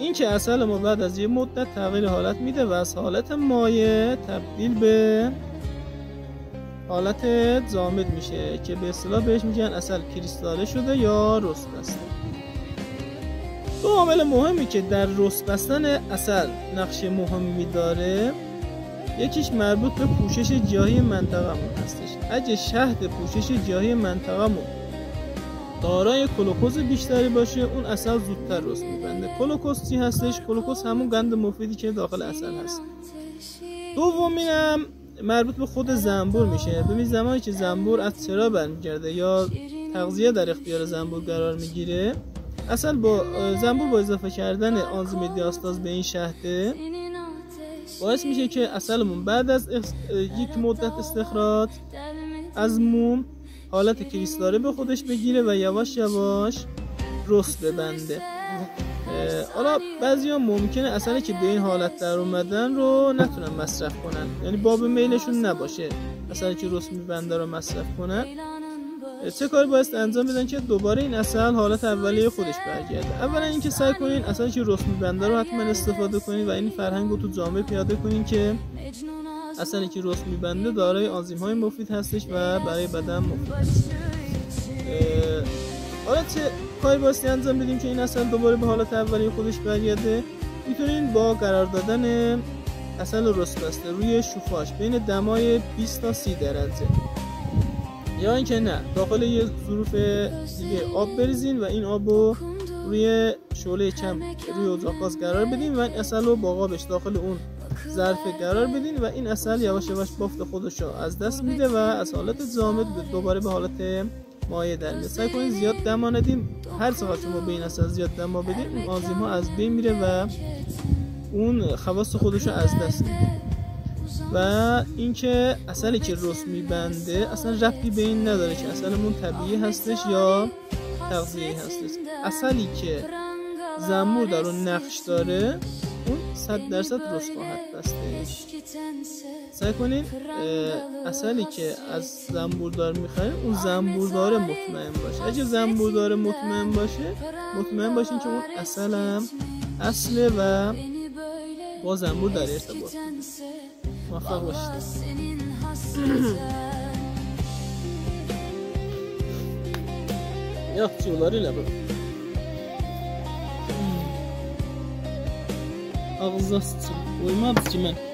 این که عسل ما بعد از یه مدت تغییر حالت میده و از حالت مایع تبدیل به حالت جامد میشه که به اصطلاح بهش میگن عسل کریستاله شده یا رس بسته. دو عامل مهمی که در رس بستن عسل نقش مهمی داره، یکیش مربوط به پوشش گیاهی منطقه‌مون هستش. اگه شهد پوشش گیاهی منطقه‌مون دارای گلوکوز بیشتری باشه، اون عسل زودتر رس میبنده. گلوکوز چی هستش؟ گلوکوز همون قند مفیدی که داخل عسل هست. دومینم مربوط به خود زنبور میشه. ببین زمانی که زنبور از چرا برمیگرده یا تغذیه در اختیار زنبور قرار میگیره، عسل با زنبور با اضافه کردن آنزیم دیاستاز به این شهده باعث میشه که عسلمون بعد از یک مدت استخراج از موم حالت کریستاله به خودش بگیره و یواش یواش رس ببنده. حالا بعضیا ممکنه عسلی که به این حالت در اومدن رو نتونن مصرف کنن، یعنی باب میلشون نباشه عسلی که رس میبنده رو مصرف کنن. چه کاری باید انجام بدن که دوباره این عسل حالت اولیه خودش برگرده؟ اولا اینکه سعی کنین عسلی که رس میبنده رو حتما استفاده کنین و این فرهنگ رو تو جامعه پیاده کنین که عسلی که رس میبنده دارای آنزیم های مفید هستش و برای بدن مفید هست. حالا چه کاری باید انجام بدیم که این عسل دوباره به حالت اولیه خودش برگرده؟ میتونین با قرار دادن عسل رس بسته روی شوفاژ بین دمای 20 تا 30 درجه، یا اینکه نه داخل یه ظروف دیگه آب بریزین و این آب رو روی شعله کم روی اجاق گاز قرار بدین و این عسل رو با قابش داخل اون ظرف قرار بدین و این عسل یواش یواش بافت خودش رو از دست میده و از حالت جامد دوباره به حالت مایع در میاد. سعی کنید زیاد دم ندین. هر چقدر شما به این عسل زیاد دم بدین اون آنزیم ها از بین میره و اون خواص خودش رو از دست میده. و اینکه عسلی که رس میبنده اصلا ربطی به این نداره که عسلمون طبیعی هستش یا تغذیه‌ای هستش. عسلی که زنبور در اون نقش داره اون 100% رس خواهد بستش. سعی کنید عسلی که از زنبوردار میخرید اون زنبوردار مطمئن باشه. اگه زنبوردار مطمئن باشه، مطمئن باشین که اون عسل هم اصله و با زنبور در ارتباط. موفق باشید. Yapıyorlar öyle bu. Ağzına sıçayım. Uyumadı ki ben.